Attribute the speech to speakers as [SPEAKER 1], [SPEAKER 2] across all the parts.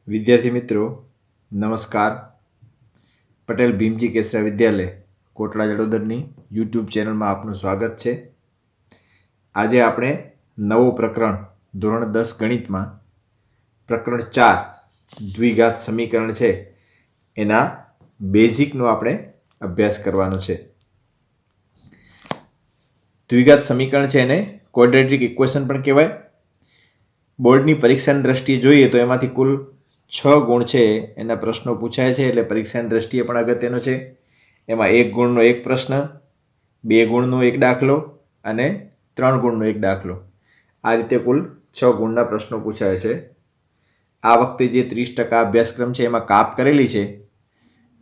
[SPEAKER 1] विद्यार्थी मित्रों नमस्कार। पटेल भीमजी केसरा विद्यालय कोटड़ा जड़ोदरनी यूट्यूब चेनल में आपનું स्वागत है। आज આપણે નવો પ્રકરણ ધોરણ 10 ગણિતમાં પ્રકરણ 4 દ્વિઘાત સમીકરણ છે એના બેઝિકનો આપણે અભ્યાસ કરવાનો છે। દ્વિઘાત સમીકરણ છે એને ક્વોડ્રેટિક ઇક્વેશન પણ કહેવાય। બોર્ડની પરીક્ષાની દ્રષ્ટિએ જોઈએ તો એમાંથી કુલ 6 ગુણ છે એના પ્રશ્નો પૂછાય છે, એટલે પરીક્ષાની દ્રષ્ટિએ પણ અગત્યનો છે। એમાં 1 ગુણનો એક પ્રશ્ન, 2 ગુણનો એક દાખલો અને 3 ગુણનો એક દાખલો, આ રીતે કુલ 6 ગુણના પ્રશ્નો પૂછાય છે। આ વખતે જે 30% અભ્યાસક્રમ છે એમાં કાપ કરેલી છે,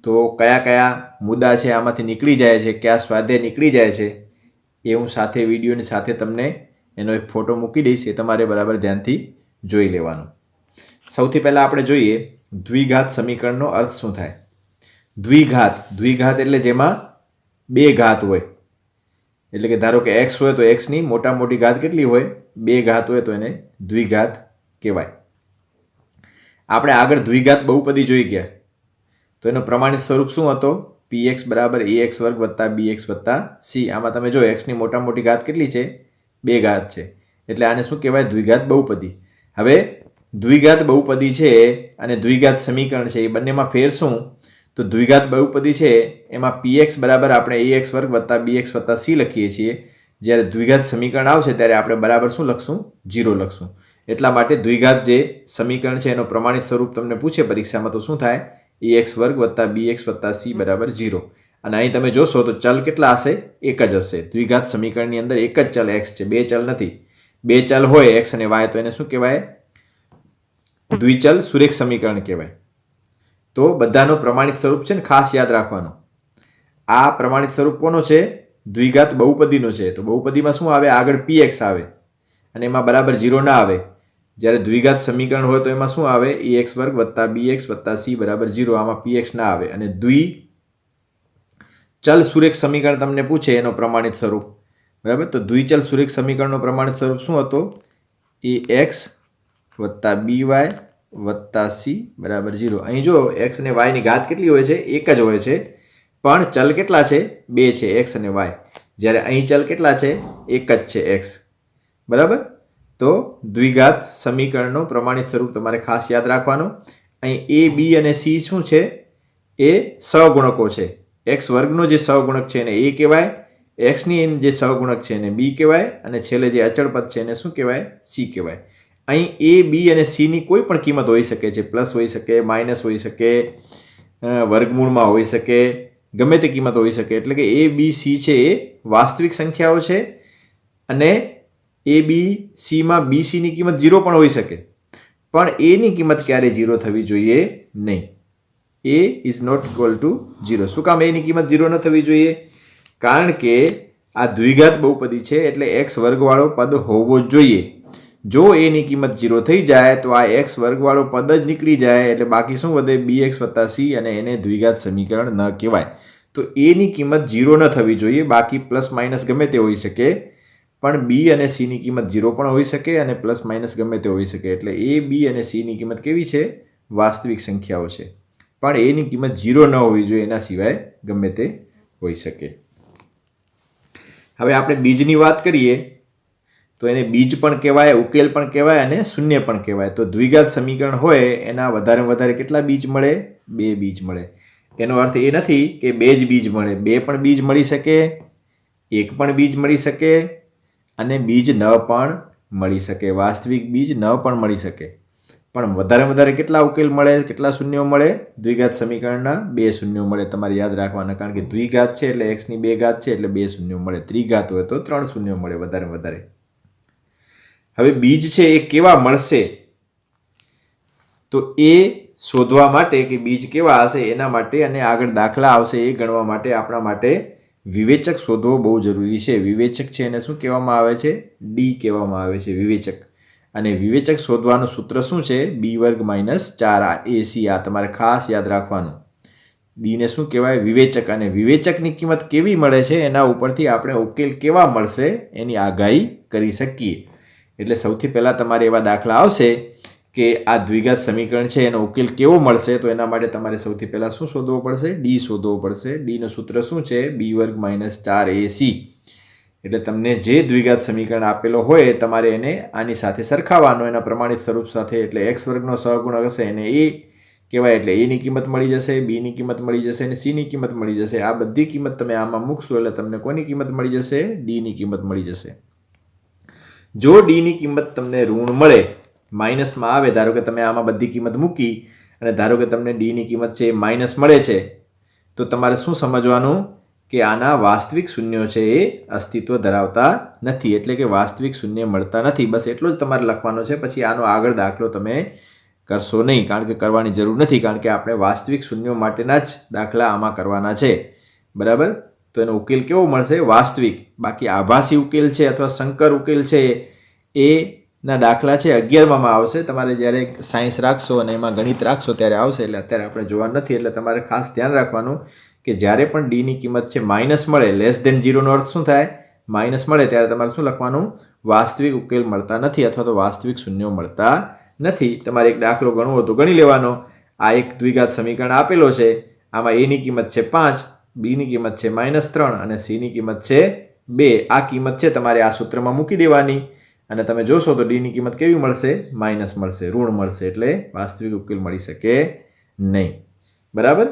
[SPEAKER 1] તો કયા કયા મુદ્દા છે આમાંથી નીકળી જાય છે, કયા સ્વાધ્યાય નીકળી જાય છે એ હું સાથે વિડીયોની સાથે તમને એનો એક ફોટો મૂકી દઈશ, એ તમારે બરાબર ધ્યાનથી જોઈ લેવાનો। સૌથી પહેલાં આપણે જોઈએ દ્વિઘાત સમીકરણનો અર્થ શું થાય। દ્વિઘાત એટલે જેમાં બે ઘાત હોય, એટલે કે ધારો કે x હોય તો xની મોટા મોટી ઘાત કેટલી હોય, 2 ઘાત હોય તો એને દ્વિઘાત કહેવાય। આપણે આગળ દ્વિઘાત બહુપદી જોઈ ગયા, તો એનો પ્રમાણિત સ્વરૂપ શું હતો, px બરાબર ax વર્ગ વત્તા bx વત્તા c। આમાં તમે જો x ની મોટા મોટી ઘાત કેટલી છે, 2 ઘાત છે, એટલે આને શું કહેવાય, દ્વિઘાત બહુપદી। હવે દ્વિઘાત બહુપદી છે અને દ્વિઘાત સમીકરણ છે, એ બંનેમાં ફેર શું, તો દ્વિઘાત બહુપદી છે એમાં px બરાબર આપણે ax વર્ગ વત્તા bx વત્તા c લખીએ છીએ, જ્યારે દ્વિઘાત સમીકરણ આવશે ત્યારે આપણે બરાબર શું લખશું, 0 લખશું। એટલા માટે દ્વિઘાત જે સમીકરણ છે એનો પ્રમાણિત સ્વરૂપ તમને પૂછે પરીક્ષામાં તો શું થાય, ax વર્ગ વત્તા bx વત્તા c બરાબર 0। અને અહીં તમે જોશો તો ચલ કેટલા હશે, એક જ હશે। દ્વિઘાત સમીકરણની અંદર એક જ ચલ x છે, 2 ચલ નથી। 2 ચલ હોય x અને y તો એને શું કહેવાય, દ્વિચલ સુરેખ સમીકરણ કહેવાય। તો બધાનો પ્રમાણિત સ્વરૂપ છે ને ખાસ યાદ રાખવાનો। આ પ્રમાણિત સ્વરૂપ કોનો છે, દ્વિઘાત બહુપદીનો છે। તો બહુપદીમાં શું આવે, આગળ px આવે અને એમાં બરાબર 0 ના આવે। જ્યારે દ્વિઘાત સમીકરણ હોય તો એમાં શું આવે, ax વર્ગ વત્તા bx વત્તા c બરાબર 0, આમાં px ના આવે। અને દ્વિચલ સુરેખ સમીકરણ તમને પૂછે એનો પ્રમાણિત સ્વરૂપ, બરાબર, તો દ્વિચલ સુરેખ સમીકરણનો પ્રમાણિત સ્વરૂપ શું હતો, ax વત્તા by વત્તા c બરાબર 0। અહીં જો x અને y ની ઘાત કેટલી હોય છે, એક જ હોય છે, પણ ચલ કેટલા છે, 2 છે, x અને y, જ્યારે અહીં ચલ કેટલા છે, એક જ છે, x, બરાબર। તો દ્વિઘાત સમીકરણનો પ્રમાણિત સ્વરૂપ તમારે ખાસ યાદ રાખવાનો। અહીં a b અને c શું છે, એ સહગુણકો છે। x વર્ગનો જે સહગુણક છે એને a કહેવાય, x ની જે સહગુણક છે એને b કહેવાય, અને છેલ્લે જે અચળ પદ છે એને શું કહેવાય, c કહેવાય। અહીં a b અને c ની કોઈ પણ કિંમત હોઈ શકે છે, પ્લસ હોઈ શકે, માઇનસ હોઈ શકે, વર્ગમૂળમાં હોઈ શકે, ગમે તે કિંમત હોઈ શકે। એટલે કે a b c છે એ વાસ્તવિક સંખ્યાઓ છે, અને a b c માં b c ની કિંમત 0 પણ હોઈ શકે, પણ a ની કિંમત ક્યારે 0 થવી જોઈએ નહીં। a is not equal to 0। શું કામ a ની કિંમત 0 ન થવી જોઈએ, કારણ કે આ દ્વિઘાત બહુપદી છે એટલે x વર્ગવાળો પદ હોવો જ જોઈએ। જો a ની કિંમત 0 થઈ જાય તો આ x વર્ગવાળો પદ જ નીકળી જાય, એટલે બાકી શું વધે, bx વત્તા c, અને એને દ્વિઘાત સમીકરણ ન કહેવાય। તો a ની કિંમત 0 ન થવી જોઈએ, બાકી પ્લસ માઇનસ ગમે તે હોઈ શકે, પણ b અને c ની કિંમત 0 પણ હોઈ શકે અને પ્લસ માઇનસ ગમે તે હોઈ શકે। એટલે a b અને c ની કિંમત કેવી છે, વાસ્તવિક સંખ્યાઓ છે, પણ a ની કિંમત 0 ન હોવી જોઈએ, એના સિવાય ગમે તે હોઈ શકે। હવે આપણે બીજની વાત કરીએ તો એને બીજ પણ કહેવાય, ઉકેલ પણ કહેવાય અને શૂન્ય પણ કહેવાય। તો દ્વિઘાત સમીકરણ હોય એના વધારે કેટલા બીજ મળે, 2 બીજ મળે। એનો અર્થ એ નથી કે 2 જ બીજ મળે, 2 પણ બીજ મળી શકે, 1 પણ બીજ મળી શકે, અને બીજ ન પણ મળી શકે, વાસ્તવિક બીજ ન પણ મળી શકે। પણ વધારે કેટલા ઉકેલ મળે, કેટલા શૂન્યો મળે, દ્વિઘાત સમીકરણના 2 શૂન્યો મળે। તમારે યાદ રાખવાના, કારણ કે દ્વિઘાત છે એટલે x ની 2 ઘાત છે એટલે 2 શૂન્યો મળે, ત્રિઘાત હોય તો 3 શૂન્યો મળે વધારે। હવે બીજ છે એ કેવા મળશે, તો એ શોધવા માટે કે બીજ કેવા હશે એના માટે અને આગળ દાખલા આવશે એ ગણવા માટે આપણા માટે વિવેચક શોધવો બહુ જરૂરી છે। વિવેચક છે એને શું કહેવામાં આવે છે, ડી કહેવામાં આવે છે, વિવેચક। અને વિવેચક શોધવાનું સૂત્ર શું છે, b વર્ગ માઇનસ 4ac। આ તમારે ખાસ યાદ રાખવાનું, ડી ને શું કહેવાય, વિવેચક। અને વિવેચકની કિંમત કેવી મળે છે એના ઉપરથી આપણે ઉકેલ કેવા મળશે એની આગાહી કરી શકીએ। એટલે સૌથી પહેલાં તમારે એવા દાખલા આવશે કે આ દ્વિઘાત સમીકરણ છે એનો ઉકેલ કેવો મળશે, તો એના માટે તમારે સૌથી પહેલાં શું શોધવો પડશે? ડી શોધવો પડશે. ડીનું સૂત્ર શું છે? બી વર્ગ માઇનસ 4ac. એટલે તમને જે દ્વિઘાત સમીકરણ આપેલો હોય તમારે એને આની સાથે સરખાવવાનો એના પ્રમાણિત સ્વરૂપ સાથે. એટલે એક્સ વર્ગનો સહગુણક હશે એને એ કહેવાય. એટલે એની કિંમત મળી જશે, બીની કિંમત મળી જશે અને સીની કિંમત મળી જશે. આ બધી કિંમત તમે આમાં મૂકશો એટલે તમને કોની કિંમત મળી જશે? ડીની કિંમત મળી જશે. જો ડીની કિંમત તમને ઋણ મળે, માઇનસમાં આવે, ધારો કે તમે આમાં બધી કિંમત મૂકી અને ધારો કે તમને ડીની કિંમત છે એ માઇનસ મળે છે, તો તમારે શું સમજવાનું કે આના વાસ્તવિક શૂન્યો છે એ અસ્તિત્વ ધરાવતા નથી. એટલે કે વાસ્તવિક શૂન્ય મળતા નથી. બસ એટલો જ તમારે લખવાનો છે. પછી આનો આગળ દાખલો તમે કરશો નહીં, કારણ કે કરવાની જરૂર નથી, કારણ કે આપણે વાસ્તવિક શૂન્યો માટેના જ દાખલા આમાં કરવાના છે. બરાબર? તો એનો ઉકેલ કેવો મળશે? વાસ્તવિક. બાકી આભાસી ઉકેલ છે અથવા સંકર ઉકેલ છે એના દાખલા છે 11માં આવશે. તમારે જ્યારે સાયન્સ રાખશો અને એમાં ગણિત રાખશો ત્યારે આવશે. એટલે અત્યારે આપણે જોવા નથી. એટલે તમારે ખાસ ધ્યાન રાખવાનું કે જ્યારે પણ ડીની કિંમત છે માઇનસ મળે, લેસ ધેન 0નો અર્થ શું થાય? માઇનસ મળે, ત્યારે તમારે શું લખવાનું? વાસ્તવિક ઉકેલ મળતા નથી અથવા તો વાસ્તવિક શૂન્યો મળતા નથી. તમારે એક દાખલો ગણવો તો ગણી લેવાનો. આ એક દ્વિઘાત સમીકરણ આપેલો છે. આમાં એની કિંમત છે 5, બીની કિંમત છે -3 અને સીની કિંમત છે 2. આ કિંમત છે તમારે આ સૂત્રમાં મૂકી દેવાની અને તમે જોશો તો ડીની કિંમત કેવી મળશે? માઇનસ મળશે, ઋણ મળશે. એટલે વાસ્તવિક ઉકેલ મળી શકે નહીં. બરાબર?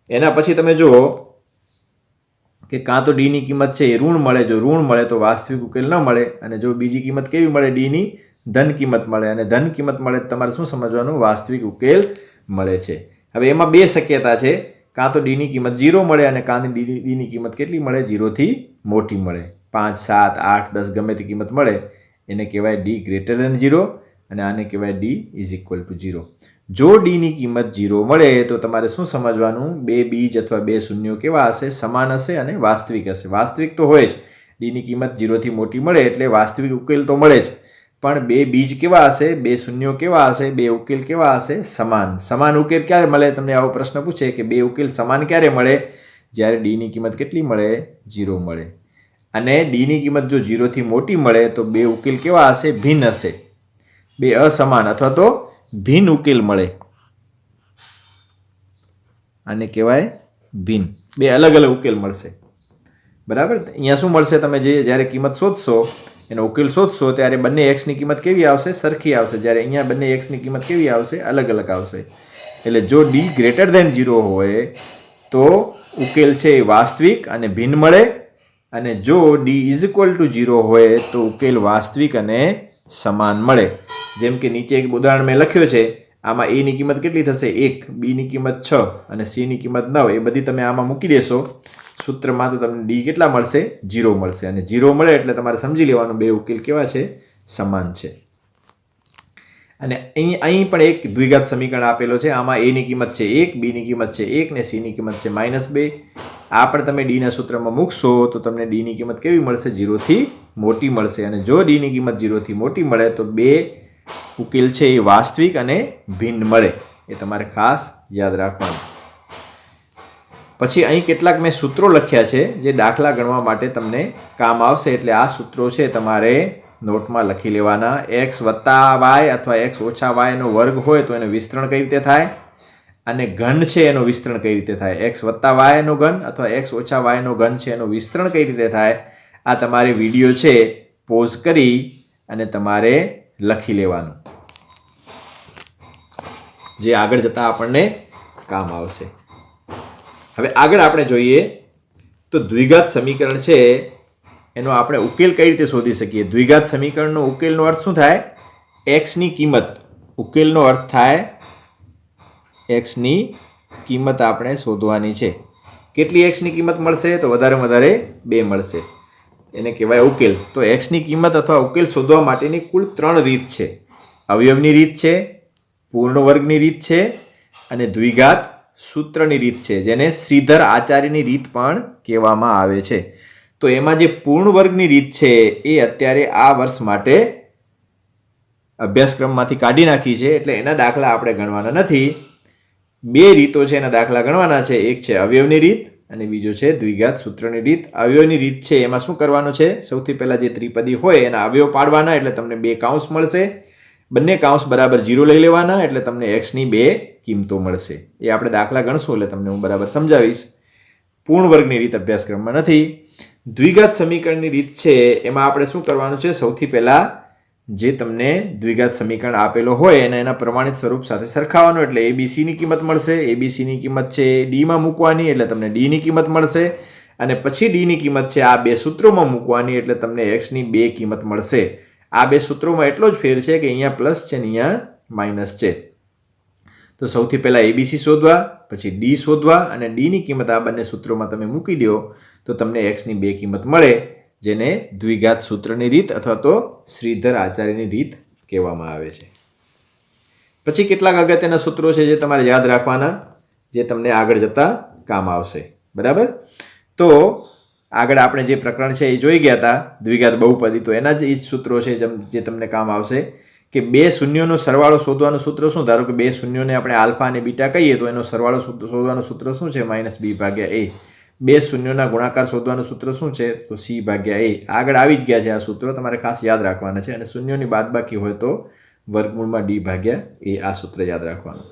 [SPEAKER 1] એના પછી તમે જુઓ કે કાં તો ડીની કિંમત છે એ ઋણ મળે. જો ઋણ મળે તો વાસ્તવિક ઉકેલ ન મળે. અને જો બીજી કિંમત કેવી મળે? ડીની ધન કિંમત મળે. અને ધન કિંમત મળે તમારે શું સમજવાનું? વાસ્તવિક ઉકેલ મળે છે. હવે એમાં બે શક્યતા છે. કાં તો ડીની કિંમત 0 મળે અને કાં ડીની કિંમત કેટલી મળે? 0થી મોટી મળે. 5, 7, 8, 10 ગમે તે કિંમત મળે એને કહેવાય ડી ગ્રેટર ધેન 0 અને આને કહેવાય ડી ઇઝ ઇક્વલ ટુ 0. જો ડીની કિંમત 0 મળે તો તમારે શું સમજવાનું? બે બીજ અથવા બે શૂન્યો કેવા હશે? સમાન હશે અને વાસ્તવિક હશે. વાસ્તવિક તો હોય જ. ડીની કિંમત 0થી મોટી મળે એટલે વાસ્તવિક ઉકેલ તો મળે જ. પણ બે બીજ કેવા હશે? બે શૂન્યો કેવા હશે? બે ઉકેલ કેવા હશે? સમાન. સમાન ઉકેલ ક્યારે મળે? તમને આવો પ્રશ્ન પૂછે કે બે ઉકેલ સમાન ક્યારે મળે? જ્યારે ડીની કિંમત કેટલી મળે? 0 મળે. અને ડીની કિંમત જો 0થી મોટી મળે તો બે ઉકેલ કેવા હશે? ભિન્ન હશે. બે અસમાન અથવા તો ભિન્ન ઉકેલ મળે. આને કહેવાય ભિન્ન. બે અલગ અલગ ઉકેલ મળશે. બરાબર? અહીંયા શું મળશે? તમે જ્યારે કિંમત શોધશો, એનો ઉકેલ શોધશો ત્યારે બંને એક્સની કિંમત કેવી આવશે? સરખી આવશે. જ્યારે અહીંયા બંને એક્સની કિંમત કેવી આવશે? અલગ અલગ આવશે. એટલે જો ડી ગ્રેટર ધેન 0 હોય તો ઉકેલ છે એ વાસ્તવિક અને ભિન્ન મળે. અને જો ડી ઇઝ ઇક્વલ ટુ 0 હોય તો ઉકેલ વાસ્તવિક અને સમાન મળે. જેમ કે નીચે એક ઉદાહરણ મેં લખ્યો છે. આમાં એની કિંમત કેટલી થશે? 1, બીની કિંમત 6 અને સીની કિંમત 9. એ બધી તમે આમાં મૂકી દેશો સૂત્રમાં તો તમને ડી કેટલા મળશે? 0 મળશે. અને 0 મળે એટલે તમારે સમજી લેવાનું બે ઉકેલ કેવા છે? સમાન છે. અને અહીં પણ એક દ્વિઘાત સમીકરણ આપેલો છે. આમાં એની કિંમત છે 1, બીની કિંમત છે 1 ને સીની કિંમત છે -2. આ પણ તમે ડીના સૂત્રમાં મૂકશો તો તમને ડીની કિંમત કેવી મળશે? 0થી મોટી મળશે. અને જો ડીની કિંમત 0થી મોટી મળે તો બે ઉકેલ છે એ વાસ્તવિક અને ભિન્ન મળે. એ તમારે ખાસ યાદ રાખવાનું. પછી અહીં કેટલાક મેં સૂત્રો લખ્યા છે જે દાખલા ગણવા માટે તમને કામ આવશે. એટલે આ સૂત્રો છે તમારે નોટમાં લખી લેવાના. x + y અથવા x - y નો વર્ગ હોય તો એનું વિસ્તરણ કઈ રીતે થાય? અને ઘન છે એનું વિસ્તરણ કઈ રીતે થાય? x + y નો ઘન અથવા x - y નો ઘન છે એનું વિસ્તરણ કઈ રીતે થાય? આ તમારે વિડીયો છે પોઝ કરી અને તમારે લખી લેવાનું, જે આગળ જતાં આપણને કામ આવશે. હવે આગળ આપણે જોઈએ તો દ્વિઘાત સમીકરણ છે એનો આપણે ઉકેલ કઈ રીતે શોધી શકીએ? દ્વિઘાત સમીકરણનો ઉકેલનો અર્થ શું થાય? એક્સની કિંમત. ઉકેલનો અર્થ થાય એક્સની કિંમત આપણે શોધવાની છે. કેટલી એક્સની કિંમત મળશે? તો વધારેમાં વધારે 2 મળશે. એને કહેવાય ઉકેલ. તો એક્સની કિંમત અથવા ઉકેલ શોધવા માટેની કુલ 3 રીત છે. અવયવની રીત છે, પૂર્ણ વર્ગની રીત છે અને દ્વિઘાત સૂત્રની રીત છે, જેને શ્રીધર આચાર્યની રીત પણ કહેવામાં આવે છે. તો એમાં જે પૂર્ણ વર્ગની રીત છે એ અત્યારે આ વર્ષ માટે અભ્યાસક્રમમાંથી કાઢી નાખી છે. એટલે એના દાખલા આપણે ગણવાના નથી. 2 રીતો છે એના દાખલા ગણવાના છે. એક છે અવયવની રીત અને બીજો છે દ્વિઘાત સૂત્રની રીત. અવયવની રીત છે એમાં શું કરવાનું છે? સૌથી પહેલાં જે ત્રિપદી હોય એના અવયવ પાડવાના એટલે તમને 2 કૌંસ મળશે. બંને કાઉન્સ બરાબર 0 લઈ લેવાના એટલે તમને એક્સની બે કિંમતો મળશે. એ આપણે દાખલા ગણશું એટલે તમને હું બરાબર સમજાવીશ. પૂર્ણ વર્ગની રીત અભ્યાસક્રમમાં નથી. દ્વિઘાત સમીકરણની રીત છે એમાં આપણે શું કરવાનું છે, સૌથી પહેલાં જે તમને દ્વિઘાત સમીકરણ આપેલો હોય એને એના પ્રમાણિત સ્વરૂપ સાથે સરખાવવાનું. એટલે એબીસીની કિંમત મળશે. એબીસીની કિંમત છે ડીમાં મૂકવાની એટલે તમને ડીની કિંમત મળશે. અને પછી ડીની કિંમત છે આ બે સૂત્રોમાં મૂકવાની એટલે તમને એક્સની બે કિંમત મળશે. આ બે સૂત્રોમાં એટલો જ ફેર છે કે અહીંયા પ્લસ છે ને અહીંયા માઇનસ છે. તો સૌથી પહેલાં એબીસી શોધવા, પછી ડી શોધવા અને ડીની કિંમત આ બંને સૂત્રોમાં તમે મૂકી દો તો તમને એક્સની બે કિંમત મળે, જેને દ્વિઘાત સૂત્રની રીત અથવા તો શ્રીધર આચાર્યની રીત કહેવામાં આવે છે. પછી કેટલાક અગત્યના સૂત્રો છે જે તમારે યાદ રાખવાના, જે તમને આગળ જતા કામ આવશે. બરાબર? તો આગળ આપણે જે પ્રકરણ છે એ જોઈ ગયા હતા દ્વિઘાત બહુપદી, તો એના જ એ સૂત્રો છે જે તમને કામ આવશે કે બે શૂન્યોનો સરવાળો શોધવાનું સૂત્ર શું. ધારો કે બે શૂન્યોને આપણે આલ્ફા અને બીટા કહીએ તો એનો સરવાળો શોધવાનું સૂત્ર શું છે, -b/a. બે શૂન્યોના ગુણાકાર શોધવાનું સૂત્ર શું છે, તો c/a. આગળ આવી જ ગયા છે આ સૂત્રો, તમારે ખાસ યાદ રાખવાના છે. અને શૂન્યોની બાદબાકી હોય તો વર્ગમૂળમાં d/a આ સૂત્ર યાદ રાખવાનું.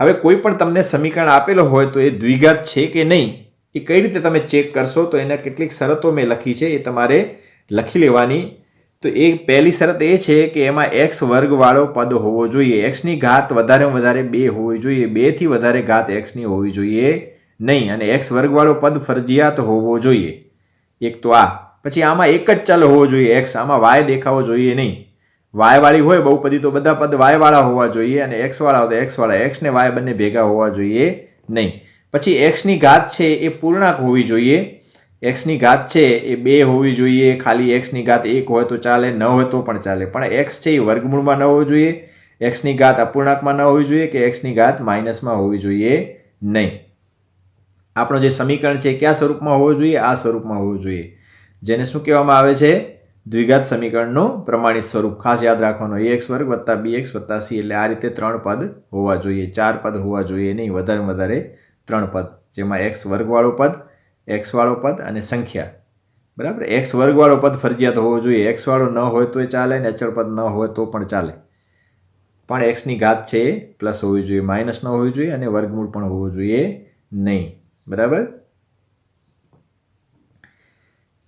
[SPEAKER 1] હવે કોઈ પણ તમને સમીકરણ આપેલો હોય તો એ દ્વિઘાત છે કે નહીં એ કઈ રીતે તમે ચેક કરશો, તો એના કેટલીક શરતો મેં લખી છે, એ તમારે લખી લેવાની. તો એ પહેલી શરત એ છે કે એમાં એક્સ વર્ગવાળો પદ હોવો જોઈએ. એક્સની ઘાત વધારેમાં વધારે 2 હોવી જોઈએ. 2 થી વધારે ઘાત એક્સની હોવી જોઈએ નહીં. અને એક્સ વર્ગવાળો પદ ફરજિયાત હોવો જોઈએ. એક તો આ. પછી આમાં એક જ ચલ હોવો જોઈએ એક્સ, આમાં વાય દેખાવો જોઈએ નહીં. વાય વાળી હોય બહુપદી તો બધા પદ વાય વાળા હોવા જોઈએ, અને એક્સ વાળા હોય તો એક્સ વાળા. એક્સ ને વાય બંને ભેગા હોવા જોઈએ નહીં. પછી એક્સની ઘાત છે એ પૂર્ણાંક હોવી જોઈએ. એક્સની ઘાત છે એ 2 હોવી જોઈએ. ખાલી એક્સની ઘાત 1 હોય તો ચાલે, ન હોય તો પણ ચાલે. પણ એક્સ છે એ વર્ગમૂળમાં ન હોવું જોઈએ, એક્સની ઘાત અપૂર્ણાંકમાં ન હોવી જોઈએ કે એક્સની ઘાત માઇનસમાં હોવી જોઈએ નહીં. આપણો જે સમીકરણ છે કયા સ્વરૂપમાં હોવું જોઈએ, આ સ્વરૂપમાં હોવું જોઈએ, જેને શું કહેવામાં આવે છે, દ્વિઘાત સમીકરણનું પ્રમાણિત સ્વરૂપ. ખાસ યાદ રાખવાનો, ax વર્ગ વત્તા bx વત્તા c. એટલે આ રીતે 3 પદ હોવા જોઈએ, 4 પદ હોવા જોઈએ નહીં, વધારે વધારે 3 પદ, જેમાં એક્સ વર્ગવાળો પદ, એક્સ વાળો પદ અને સંખ્યા. બરાબર? એક્સ વર્ગવાળો પદ ફરજિયાત હોવો જોઈએ. એક્સ વાળો ન હોય તોય ચાલે ને અચળ પદ ન હોય તો પણ ચાલે. પણ એક્સની ઘાત છે પ્લસ હોવી જોઈએ, માઇનસ ન હોવી જોઈએ, અને વર્ગમૂળ પણ હોવું જોઈએ નહીં. બરાબર?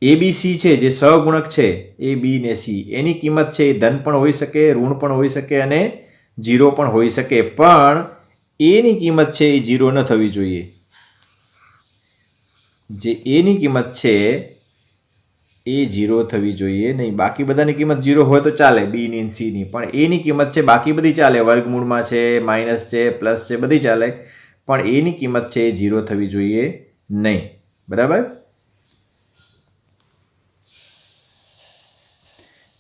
[SPEAKER 1] એબીસી છે જે સહગુણક છે, એ બી ને સી, એની કિંમત છે એ ધન પણ હોઈ શકે, ઋણ પણ હોઈ શકે અને 0 પણ હોઈ શકે. પણ એની કિંમત છે એ 0 ન થવી જોઈએ. જે એની કિંમત છે એ 0 થવી જોઈએ નહીં. બાકી બધાની કિંમત 0 હોય તો ચાલે, બી ની સી ની, પણ એની કિંમત છે બાકી બધી ચાલે, વર્ગમૂળમાં છે, માઇનસ છે, પ્લસ છે, બધી ચાલે, પણ એની કિંમત છે એ 0 થવી જોઈએ નહીં. બરાબર?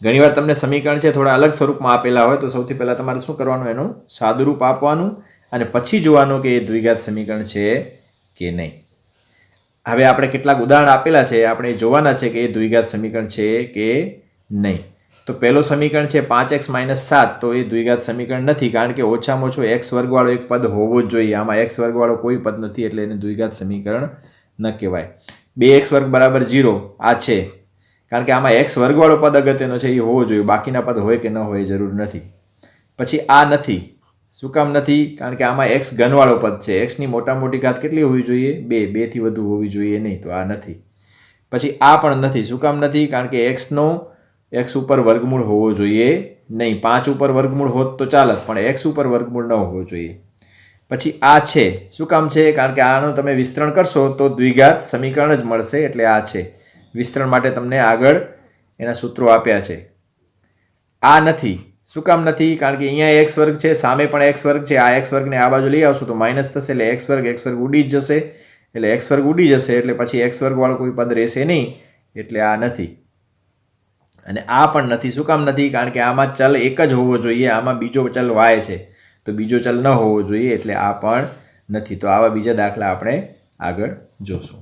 [SPEAKER 1] ઘણીવાર તમને સમીકરણ છે થોડા અલગ સ્વરૂપમાં આપેલા હોય તો સૌથી પહેલાં તમારે શું કરવાનું, એનું સાદુરૂપ આપવાનું અને પછી જોવાનું કે એ દ્વિઘાત સમીકરણ છે કે નહીં. હવે આપણે કેટલાક ઉદાહરણ આપેલા છે, આપણે જોવાના છે કે એ દ્વિઘાત સમીકરણ છે કે નહીં. તો પહેલો સમીકરણ છે 5x - 7, તો એ દ્વિઘાત સમીકરણ નથી, કારણ કે ઓછામાં ઓછો એક્સ વર્ગવાળો એક પદ હોવો જ જોઈએ. આમાં એક્સ વર્ગવાળો કોઈ પદ નથી એટલે એને દ્વિઘાત સમીકરણ ન કહેવાય. 2x વર્ગ બરાબર 0 આ છે, કારણ કે આમાં એક્સ વર્ગવાળો પદ અગત્યનો છે, એ હોવો જોઈએ. બાકીના પદ હોય કે ન હોય એ જરૂર નથી. પછી આ નથી. શું કામ નથી? કારણ કે આમાં એક્સ ઘનવાળો પદ છે. એક્સની મોટી ઘાત કેટલી હોવી જોઈએ? 2. 2 થી વધુ હોવી જોઈએ નહીં, તો આ નથી. પછી આ પણ નથી. શું કામ નથી? કારણ કે એક્સ ઉપર વર્ગમૂળ હોવો જોઈએ નહીં. 5 ઉપર વર્ગમૂળ હોત તો ચાલત, પણ એક્સ ઉપર વર્ગમૂળ ન હોવો જોઈએ. પછી આ છે. શું કામ છે? કારણ કે આનું તમે વિસ્તરણ કરશો તો દ્વિઘાત સમીકરણ જ મળશે, એટલે આ છે. વિસ્તરણ માટે તમને આગળ એના સૂત્રો આપ્યા છે. આ નથી. શું કામ નથી? કારણ કે અહીંયા એક્સ વર્ગ છે, સામે પણ એક્સ વર્ગ છે. આ એક્સ વર્ગને આ બાજુ લઈ આવશું તો માઇનસ થશે, એટલે એક્સ વર્ગ ઉડી જ જશે. એટલે એક્સ વર્ગ ઉડી જશે એટલે પછી એક્સ વર્ગવાળો કોઈ પદ રહેશે નહીં, એટલે આ નથી. અને આ પણ નથી. શું કામ નથી? કારણ કે આમાં ચલ એક જ હોવો જોઈએ, આમાં બીજો ચલ વાય છે, તો બીજો ચલ ન હોવો જોઈએ, એટલે આ પણ નથી. તો આવા બીજા દાખલા આપણે આગળ જોશું.